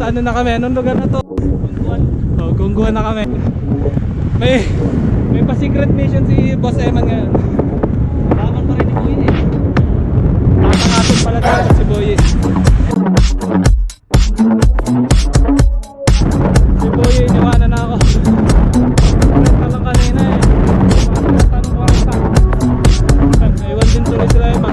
Nasa ano na kami? Anong lugar na to? Gungguan. Oh, Gungguan na kami. May pa-secret mission si Boss Eman ngayon. Laban pa rin ni Boy eh. Tatangatod pala tayo si Boy eh. Si Boy eh, iniwanan na ako. Parenta lang kanina eh. Tanong ko ang tanong. Naiwan din tuloy sila Eman.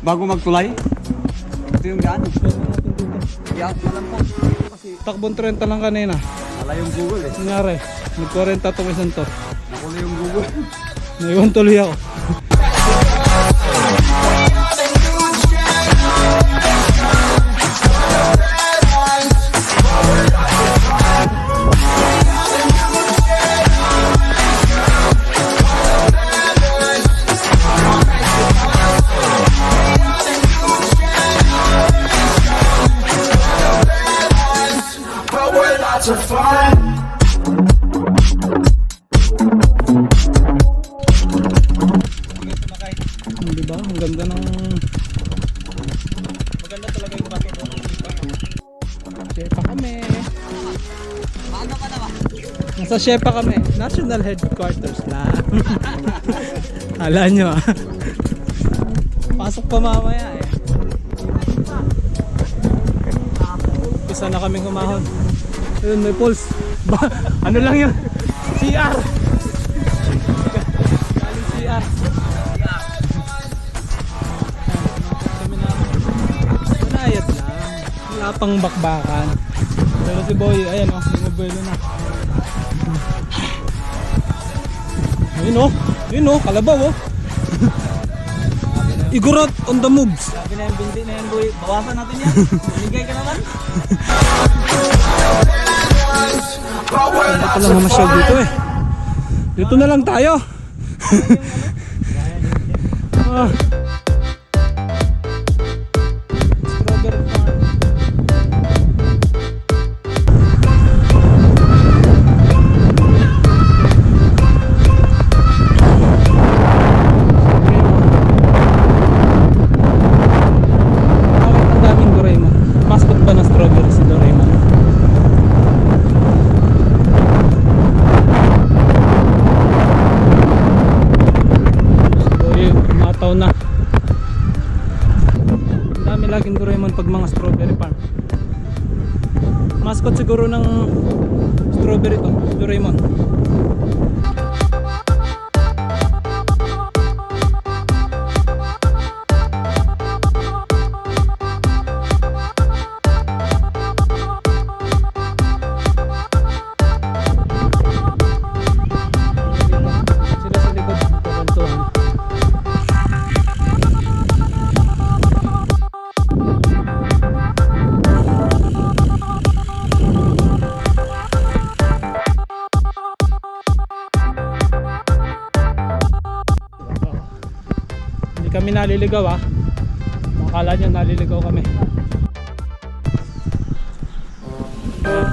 Bago magtulay, ito yung daan. Yan, alam ko. Takbong 30 lang kanina. Wala yung Google eh. Nangyari, nag-40 itong isang to. Nakula yung Google. Naiwan tuloy ako. Diba? Ang ganda ng... Maganda talaga yung bato ko. Shei-pa kami. Maaga pa naman. Nasa Shei-pa kami. National headquarters na. Hala nyo ah. Pasok pa mamaya eh. Isa na kaming humahon. Ayun, may pulse. Ano lang yun? CR. Galing CR. Malayat lang. Wala pang bakbakan. Pero si Boy, ayan o, bumubuelo na. Ayun o, kalabaw o. Igorot on the moves. Sabi na yung bindi na yan, Boy. Bawasan natin yan. Binigay ka naman. Hindi pa lang mamasyal dito eh. Dito na lang tayo. Strawberry farm. Bakit ang daming Doraemon? Mascot ba ng strawberry si Doraemon? Na. Ang dami laging Doraemon pag mga strawberry farm. Mascot siguro ng strawberry to, Doraemon. Sila sa likod kukuntuhan. Kami naliligaw ah. Akala nyo naliligaw kami.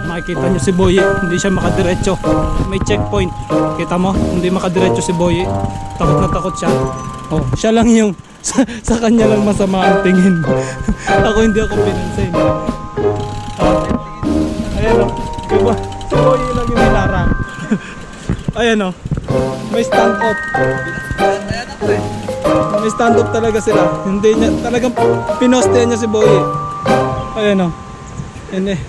Makikita nyo si Boy, hindi siya makadiretso. May checkpoint. Kita mo? Hindi makadiretso si Boy. Takot na takot siya. Oh, siya lang yung sa kanya lang masama ang tingin. Ako hindi ako pinansin. Ayan o. Diba? Si Boy lang yung hinarang. Ayan o. May stand up. Ayan ako eh. May stand up talaga sila. Hindi niya, talagang pinostehan niya si Boy. Ayan o. Yan eh.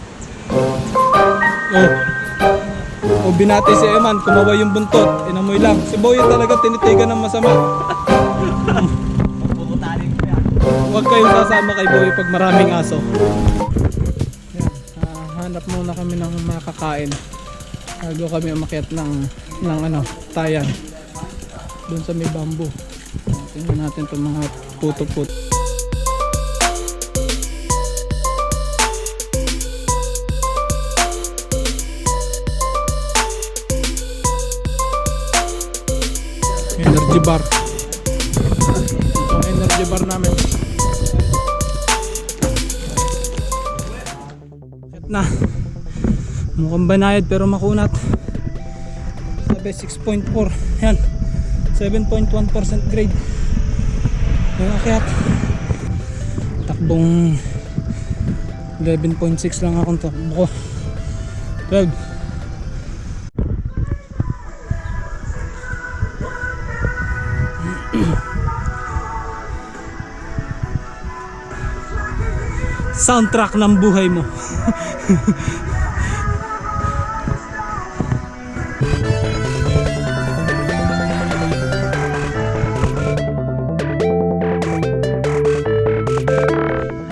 O binati si Eman, kumawa yung buntot, inamoy lang. Si Boy talaga tinitigan ng masama. Huwag kayong sasama kay Boy pag maraming aso. Hanap muna kami ng makakain bago kami umakyat ng ano, Tai'an. Doon sa may bamboo. Tingnan natin itong mga puto-puto. Energy bar. Itong energy bar namin. Na. Mukhang banayad pero makunat. Grabe, 6.4. Yan. 7.1% grade. Yung akyat. Takbong 11.6 lang akong takbo ko. 12. Soundtrack ng buhay mo.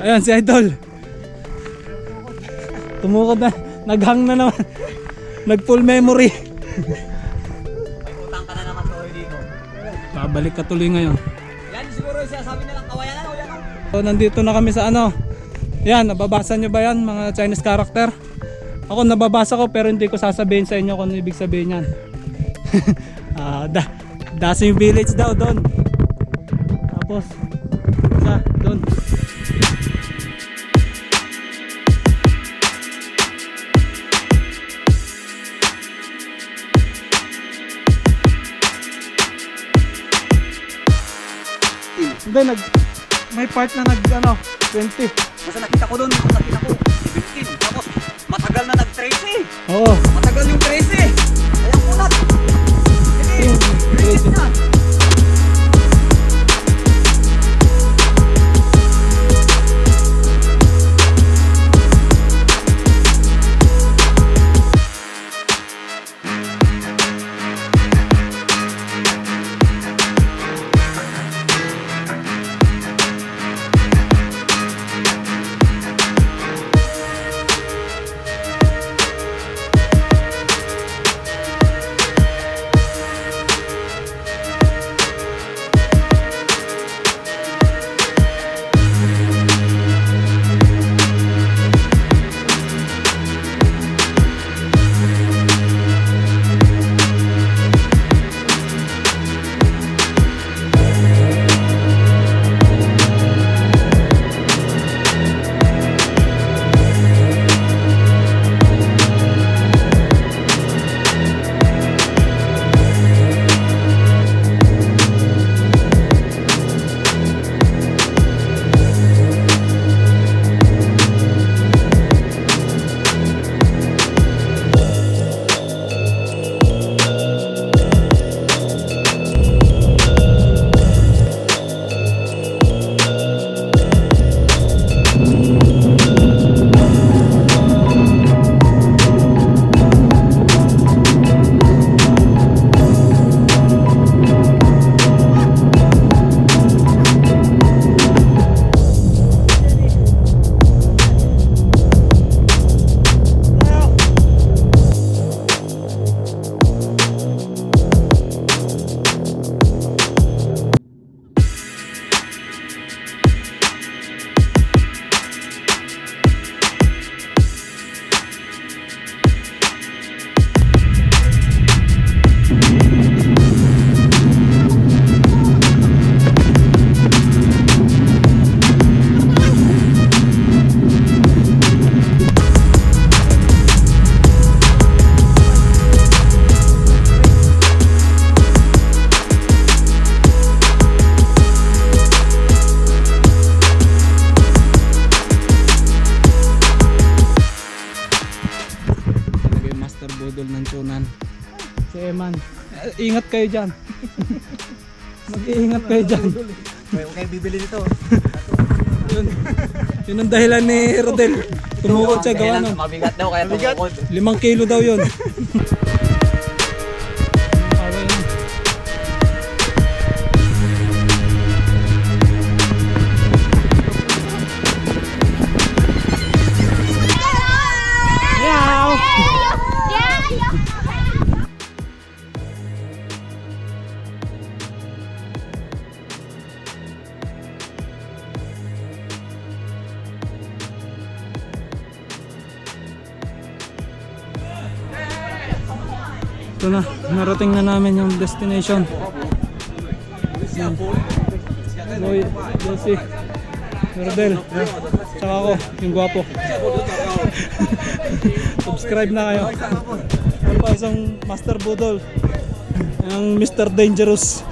Ayan si Idol. Tumukod na. Naghang na naman. Nag full memory. May utang ka na naman tuloy dito. Babalik ka tuloy ngayon. Yan siguro yung sinasabi nilang kawayan o yan o. So, nandito na kami sa ano. Yan, nababasa nyo ba yan mga Chinese character? Ako nababasa ko pero hindi ko sasabihin sa inyo kung ano ibig sabihin yan. Dancing village daw doon. Tapos isa doon. Hindi, may part na 20. Basta nakita ko doon, nakita ko 15. Tapos matagal na nag-13. Oo. Matagal yung 13. Ayaw ko na. Sige, 13 na. Ingat kayo dyan. Mag-iingat kayo dyan. Huwag kayo bibili nito. Yun ang dahilan ni Rodel. Tumukod siya gawa nun. Mabigat daw kaya tumukod. 5 kilo daw yun. Ito na, narating na namin yung destination. Boy, Josie, Rodel, tsaka ako, yung gwapo. Subscribe na kayo. Ano pa isang Master Budol. Ang Mr. Dangerous.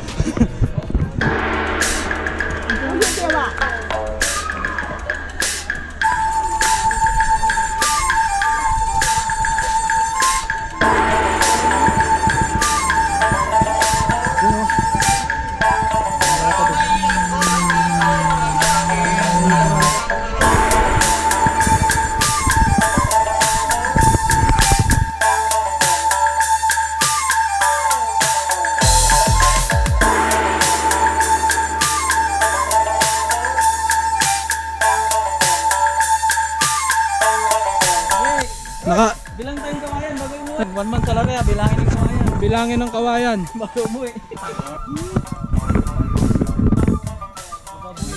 Bilang tayong kawayan bago umuwi. 1 month talaga ya, bilangin ng kawayan. Bilangin ng kawayan. Bago umuwi.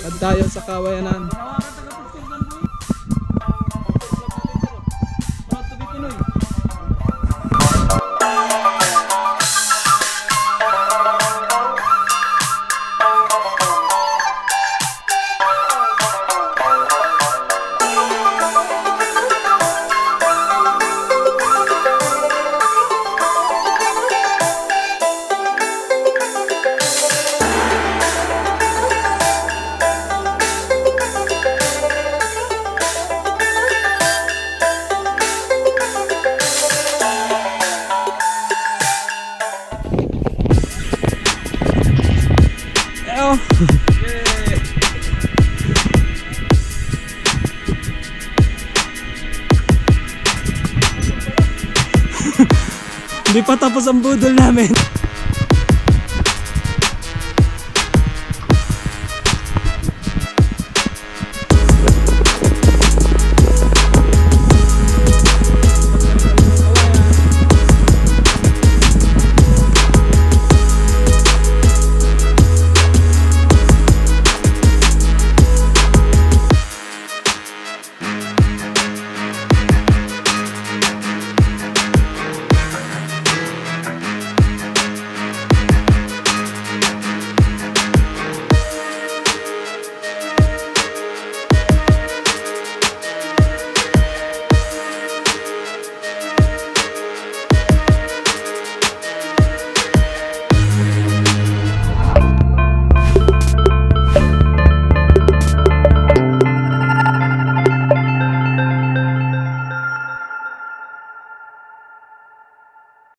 At tayo sa kawayanan. Proud to be Pinoy. Hindi pa tapos ang budol namin.